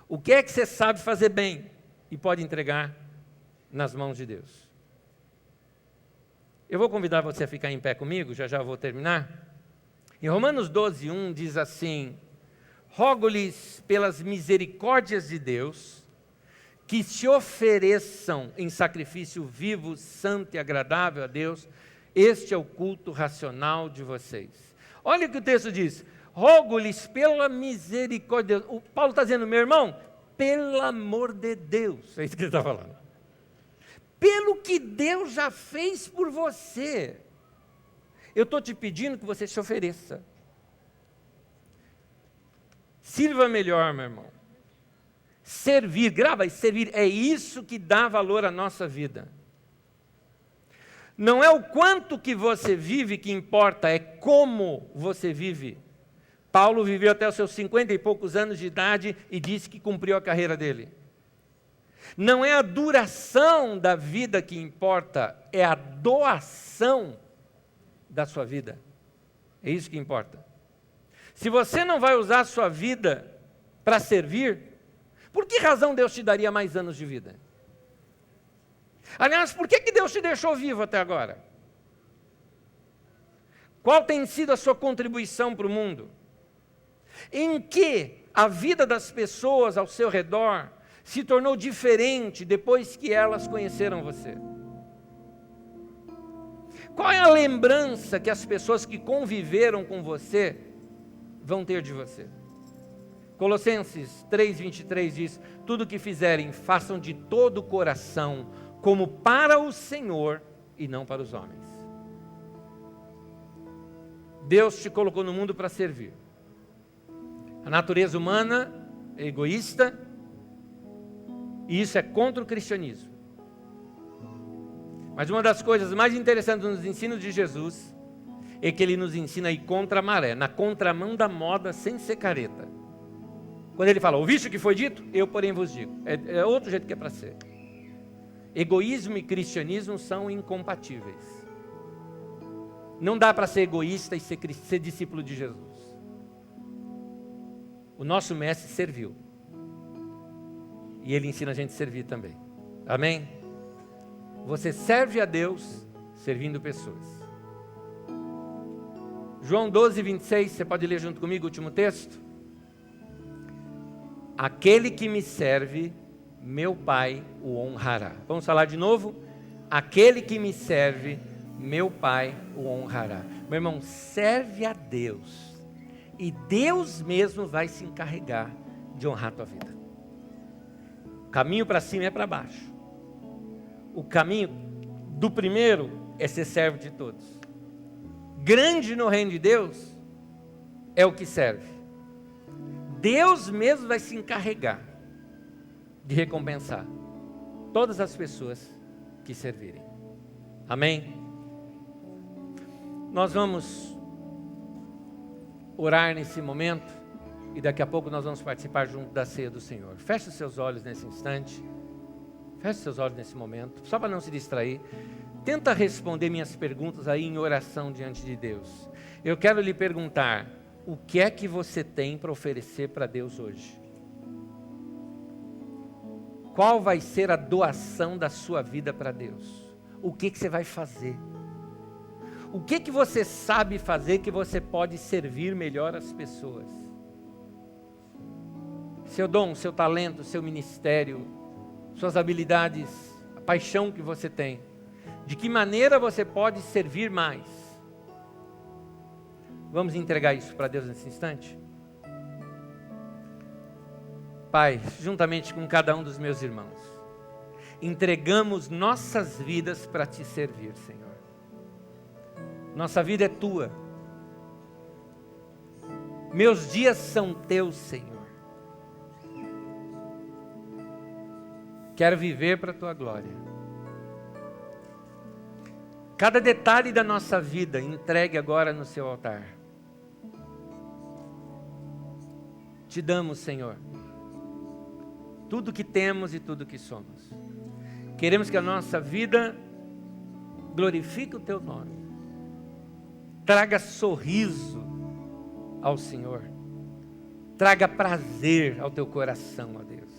O que é que você sabe fazer bem e pode entregar nas mãos de Deus? Eu vou convidar você a ficar em pé comigo, já vou terminar. Em Romanos 12:1 diz assim, rogo-lhes pelas misericórdias de Deus, que se ofereçam em sacrifício vivo, santo e agradável a Deus, este é o culto racional de vocês. Olha o que o texto diz, rogo-lhes pela misericórdia de Deus. O Paulo está dizendo, meu irmão, pelo amor de Deus, é isso que ele está falando. Pelo que Deus já fez por você, eu estou te pedindo que você se ofereça. Sirva melhor, meu irmão. Servir, grava aí, servir, é isso que dá valor à nossa vida. Não é o quanto que você vive que importa, é como você vive. Paulo viveu até os seus 50 e poucos anos de idade e disse que cumpriu a carreira dele. Não é a duração da vida que importa, é a doação da sua vida. É isso que importa. Se você não vai usar a sua vida para servir, por que razão Deus te daria mais anos de vida? Aliás, por que Deus te deixou vivo até agora? Qual tem sido a sua contribuição para o mundo? Em que a vida das pessoas ao seu redor se tornou diferente depois que elas conheceram você? Qual é a lembrança que as pessoas que conviveram com você vão ter de você? Colossenses 3:23 diz: tudo que fizerem, façam de todo o coração, como para o Senhor e não para os homens. Deus te colocou no mundo para servir. A natureza humana é egoísta, e isso é contra o cristianismo. Mas uma das coisas mais interessantes nos ensinos de Jesus é que ele nos ensina a ir contra a maré, na contramão da moda, sem ser careta. Quando ele fala, ouviste o que foi dito? Eu, porém, vos digo. É outro jeito que é para ser. Egoísmo e cristianismo são incompatíveis. Não dá para ser egoísta e ser discípulo de Jesus. O nosso mestre serviu. E ele ensina a gente a servir também. Amém? Você serve a Deus servindo pessoas. João 12:26, você pode ler junto comigo o último texto? Aquele que me serve, meu Pai o honrará. Vamos falar de novo? Aquele que me serve, meu Pai o honrará. Meu irmão, serve a Deus. E Deus mesmo vai se encarregar de honrar a tua vida. O caminho para cima é para baixo. O caminho do primeiro é ser servo de todos. Grande no reino de Deus é o que serve. Deus mesmo vai se encarregar de recompensar todas as pessoas que servirem. Amém? Nós vamos orar nesse momento e daqui a pouco nós vamos participar junto da ceia do Senhor. Feche os seus olhos nesse instante. Feche os seus olhos nesse momento, só para não se distrair. Tenta responder minhas perguntas aí em oração diante de Deus. Eu quero lhe perguntar, o que é que você tem para oferecer para Deus hoje? Qual vai ser a doação da sua vida para Deus? O que você vai fazer? O que você sabe fazer que você pode servir melhor as pessoas? Seu dom, seu talento, seu ministério, suas habilidades, a paixão que você tem. De que maneira você pode servir mais? Vamos entregar isso para Deus nesse instante? Pai, juntamente com cada um dos meus irmãos, entregamos nossas vidas para te servir, Senhor. Nossa vida é tua. Meus dias são teus, Senhor. Quero viver para a tua glória. Cada detalhe da nossa vida entregue agora no seu altar. Te damos, Senhor, tudo que temos e tudo que somos. Queremos que a nossa vida glorifique o teu nome. Traga sorriso ao Senhor. Traga prazer ao teu coração, ó Deus.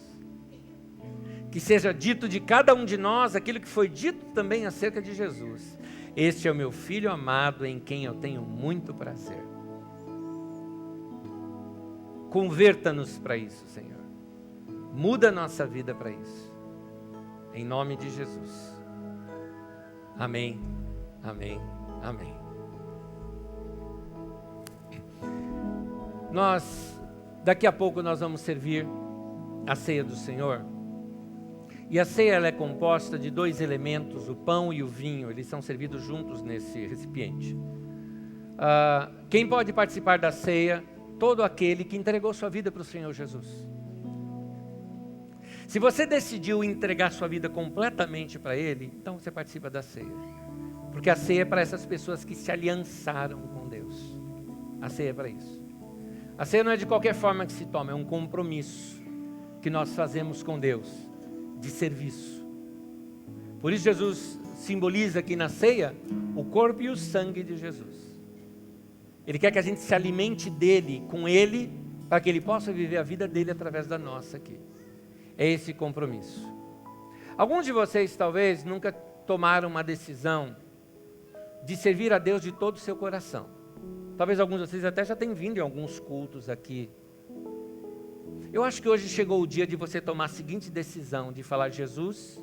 Que seja dito de cada um de nós aquilo que foi dito também acerca de Jesus. Este é o meu Filho amado, em quem eu tenho muito prazer. Converta-nos para isso, Senhor. Muda a nossa vida para isso. Em nome de Jesus. Amém, amém, amém. Daqui a pouco nós vamos servir a ceia do Senhor. E a ceia ela é composta de dois elementos, o pão e o vinho. Eles são servidos juntos nesse recipiente. Quem pode participar da ceia? Todo aquele que entregou sua vida para o Senhor Jesus. Se você decidiu entregar sua vida completamente para Ele, então você participa da ceia. Porque a ceia é para essas pessoas que se aliançaram com Deus. A ceia é para isso. A ceia não é de qualquer forma que se toma, é um compromisso que nós fazemos com Deus, de serviço. Por isso Jesus simboliza aqui na ceia o corpo e o sangue de Jesus. Ele quer que a gente se alimente dele, com ele, para que ele possa viver a vida dele através da nossa aqui. É esse compromisso. Alguns de vocês talvez nunca tomaram uma decisão de servir a Deus de todo o seu coração. Talvez alguns de vocês até já tenham vindo em alguns cultos aqui. Eu acho que hoje chegou o dia de você tomar a seguinte decisão, de falar: Jesus,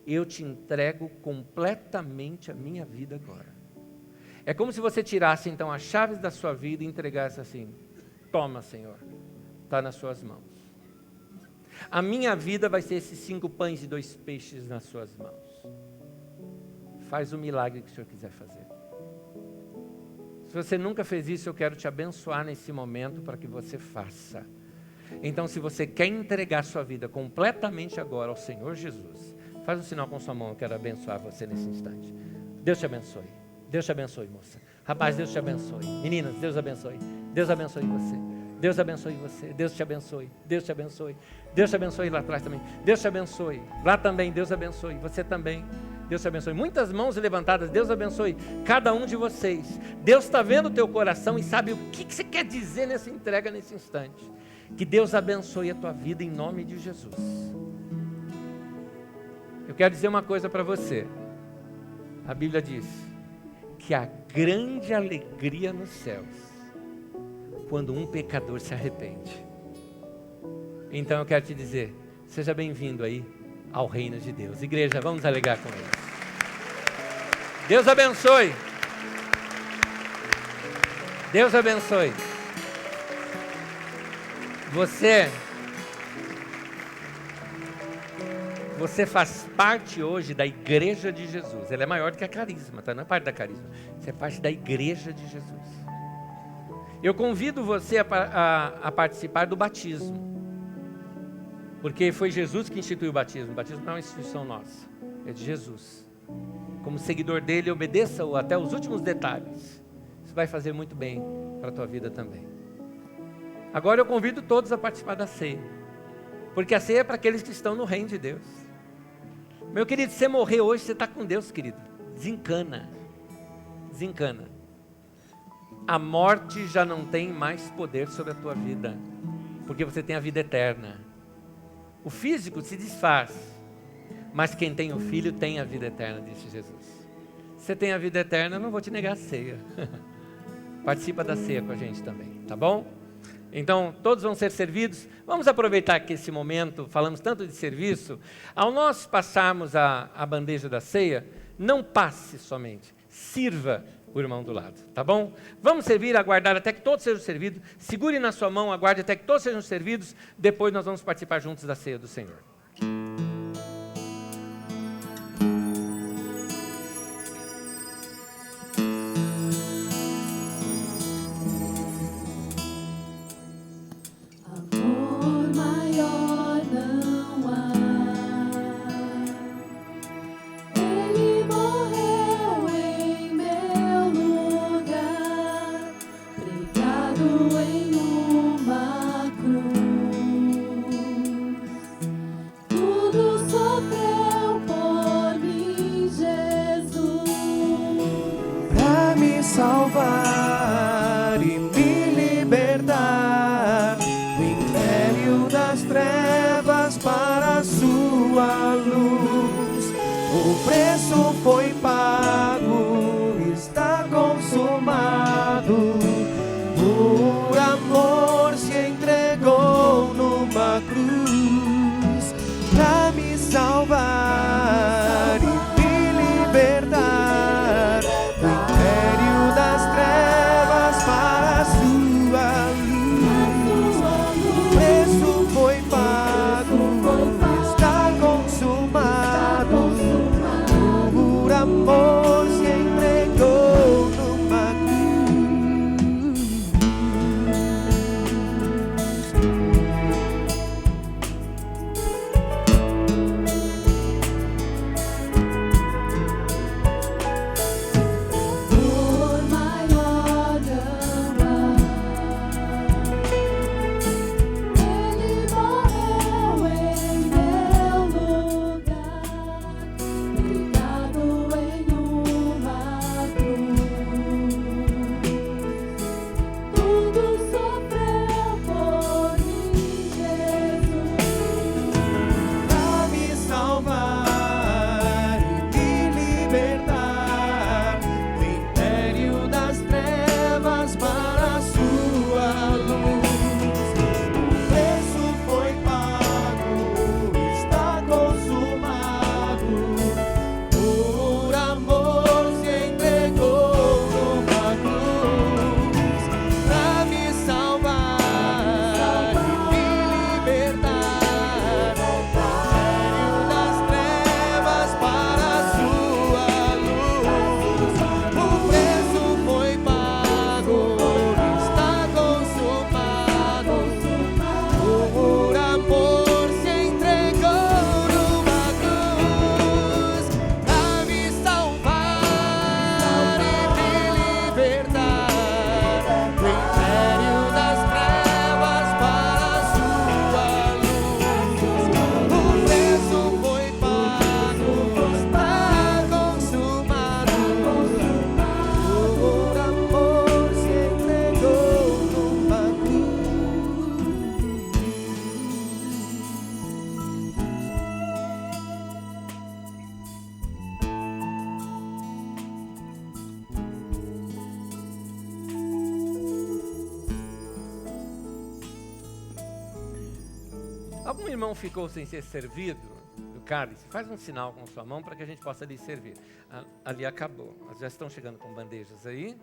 eu te entrego completamente a minha vida agora. É como se você tirasse então as chaves da sua vida e entregasse assim: toma, Senhor, está nas suas mãos. A minha vida vai ser esses 5 pães e 2 peixes nas suas mãos. Faz o milagre que o Senhor quiser fazer. Se você nunca fez isso, eu quero te abençoar nesse momento para que você faça. Então, se você quer entregar sua vida completamente agora ao Senhor Jesus, faz um sinal com sua mão, eu quero abençoar você nesse instante. Deus te abençoe. Deus te abençoe, moça. Rapaz, Deus te abençoe. Meninas, Deus abençoe. Deus abençoe você. Deus abençoe você. Deus te abençoe. Deus te abençoe. Deus te abençoe lá atrás também. Deus te abençoe. Lá também, Deus abençoe. Você também. Deus te abençoe. Muitas mãos levantadas. Deus abençoe cada um de vocês. Deus está vendo o teu coração e sabe o que você quer dizer nessa entrega, nesse instante. Que Deus abençoe a tua vida em nome de Jesus. Eu quero dizer uma coisa para você. A Bíblia diz que há grande alegria nos céus quando um pecador se arrepende. Então eu quero te dizer, seja bem-vindo aí ao reino de Deus. Igreja, vamos alegrar com ele. Deus abençoe. Deus abençoe. Você faz parte hoje da igreja de Jesus. Ela é maior do que a Carisma, tá? Não é parte da Carisma. Você é parte da igreja de Jesus. Eu convido você a participar do batismo. Porque foi Jesus que instituiu o batismo. O batismo não é uma instituição nossa, é de Jesus. Como seguidor dele, obedeça-o até os últimos detalhes. Isso vai fazer muito bem para a tua vida também. Agora eu convido todos a participar da ceia. Porque a ceia é para aqueles que estão no reino de Deus. Meu querido, se você morrer hoje, você está com Deus, querido. Desencana. Desencana. A morte já não tem mais poder sobre a tua vida. Porque você tem a vida eterna. O físico se desfaz. Mas quem tem o Filho tem a vida eterna, disse Jesus. Se você tem a vida eterna, eu não vou te negar a ceia. Participa da ceia com a gente também, tá bom? Então, todos vão ser servidos. Vamos aproveitar que esse momento, falamos tanto de serviço, ao nós passarmos a bandeja da ceia, não passe somente, sirva o irmão do lado, tá bom? Vamos servir, aguardar até que todos sejam servidos, segure na sua mão, aguarde até que todos sejam servidos, depois nós vamos participar juntos da ceia do Senhor. Salvar e me libertar do império das trevas para a sua luz. O preço foi pago, está consumado. Por amor se entregou numa cruz para me salvar e me libertar das trevas Algum irmão ficou sem ser servido do cálice? Faz um sinal com sua mão para que a gente possa lhe servir. Ali acabou. Nós já estão chegando com bandejas aí.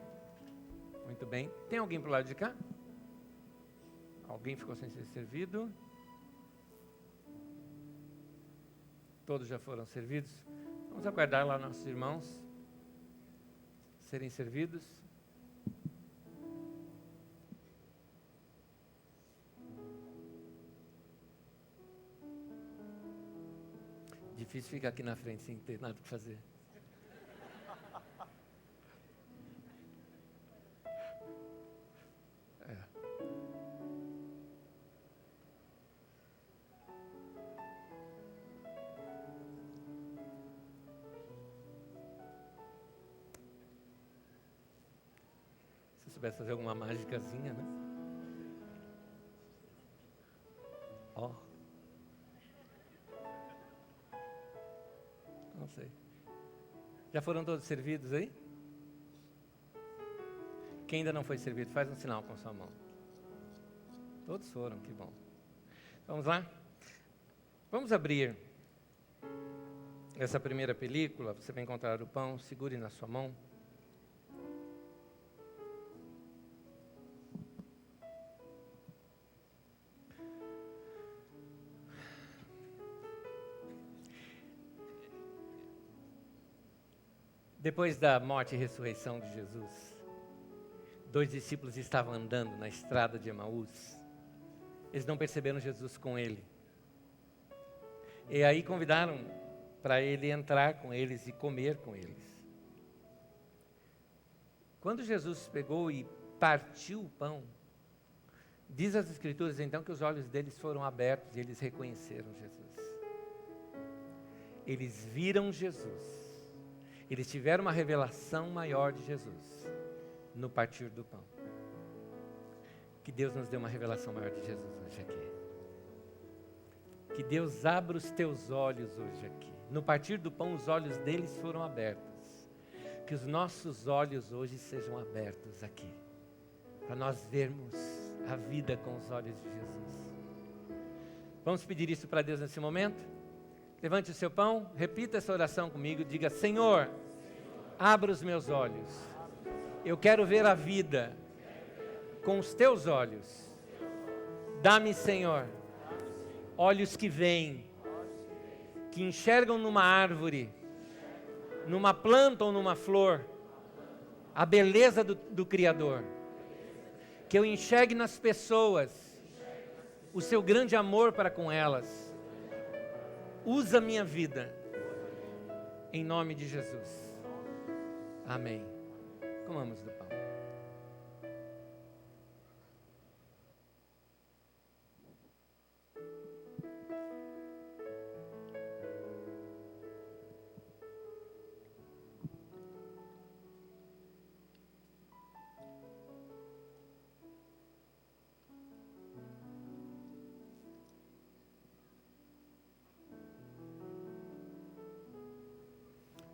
Muito bem. Tem alguém para o lado de cá? Alguém ficou sem ser servido? Todos já foram servidos? Vamos aguardar lá nossos irmãos serem servidos. Difícil ficar aqui na frente sem ter nada para fazer. Se eu soubesse fazer alguma mágicazinha, né? Ó. Não sei. Já foram todos servidos aí? Quem ainda não foi servido, faz um sinal com sua mão. Todos foram, que bom. Vamos lá? Vamos abrir essa primeira película. Você vai encontrar o pão, segure na sua mão. Depois da morte e ressurreição de Jesus, 2 discípulos estavam andando na estrada de Emaús. Eles não perceberam Jesus com ele. E aí convidaram para ele entrar com eles e comer com eles. Quando Jesus pegou e partiu o pão, diz as Escrituras então que os olhos deles foram abertos e eles reconheceram Jesus. Eles viram Jesus. Eles tiveram uma revelação maior de Jesus no partir do pão. Que Deus nos dê uma revelação maior de Jesus hoje aqui. Que Deus abra os teus olhos hoje aqui. No partir do pão, os olhos deles foram abertos. Que os nossos olhos hoje sejam abertos aqui. Para nós vermos a vida com os olhos de Jesus. Vamos pedir isso para Deus nesse momento? Levante o seu pão, repita essa oração comigo, diga: Senhor, abra os meus olhos. Eu quero ver a vida com os teus olhos. Dá-me, Senhor, olhos que veem, que enxergam numa árvore, numa planta ou numa flor, a beleza do Criador. Que eu enxergue nas pessoas o seu grande amor para com elas. Usa a minha vida, em nome de Jesus. Amém. Comamos do pão.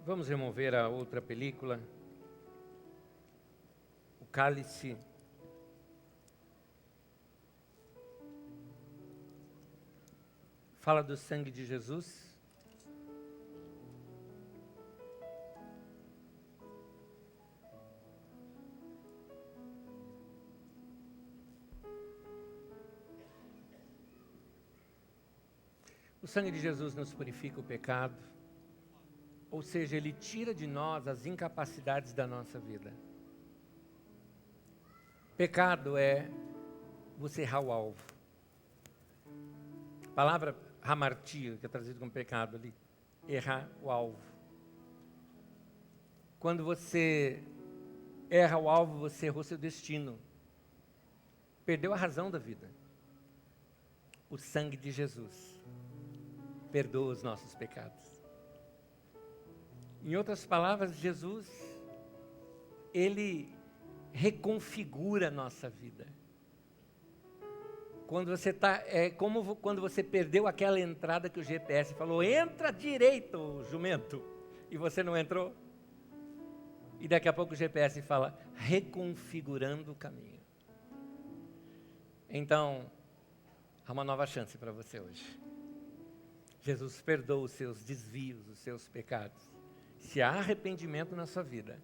Vamos remover a outra película. O cálice. Fala do sangue de Jesus. O sangue de Jesus nos purifica o pecado. Ou seja, Ele tira de nós as incapacidades da nossa vida. Pecado é você errar o alvo. A palavra hamartia, que é traduzida como pecado ali, errar o alvo. Quando você erra o alvo, você errou seu destino. Perdeu a razão da vida. O sangue de Jesus perdoa os nossos pecados. Em outras palavras, Jesus, Ele reconfigura a nossa vida. Quando você é como quando você perdeu aquela entrada que o GPS falou: entra direito, jumento, e você não entrou. E daqui a pouco o GPS fala: reconfigurando o caminho. Então, Há uma nova chance para você hoje. Jesus perdoa os seus desvios, os seus pecados. Se há arrependimento na sua vida,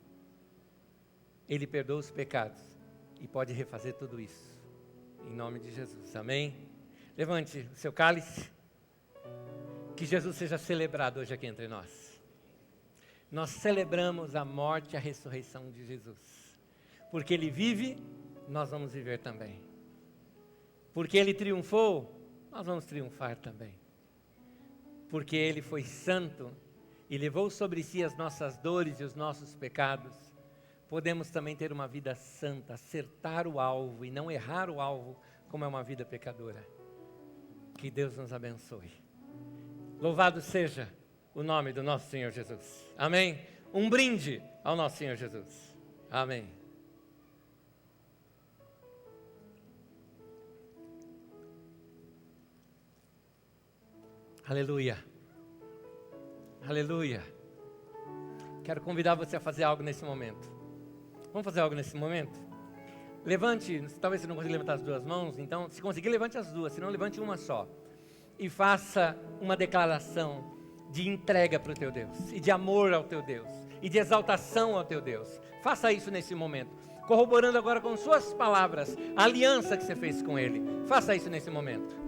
Ele perdoa os pecados e pode refazer tudo isso. Em nome de Jesus, amém? Levante o seu cálice. Que Jesus seja celebrado hoje aqui entre nós. Nós celebramos a morte e a ressurreição de Jesus. Porque Ele vive, nós vamos viver também. Porque Ele triunfou, nós vamos triunfar também. Porque Ele foi santo e levou sobre si as nossas dores e os nossos pecados, podemos também ter uma vida santa, acertar o alvo e não errar o alvo, como é uma vida pecadora. Que Deus nos abençoe. Louvado seja o nome do nosso Senhor Jesus. Amém? Um brinde ao nosso Senhor Jesus. Amém. Aleluia. Aleluia. Quero convidar você a fazer algo nesse momento. Vamos fazer algo nesse momento? Levante, talvez você não consiga levantar as duas mãos, então se conseguir levante as duas, se não levante uma só. E faça uma declaração de entrega para o teu Deus, e de amor ao teu Deus, e de exaltação ao teu Deus. Faça isso nesse momento, corroborando agora com suas palavras a aliança que você fez com Ele. Faça isso nesse momento.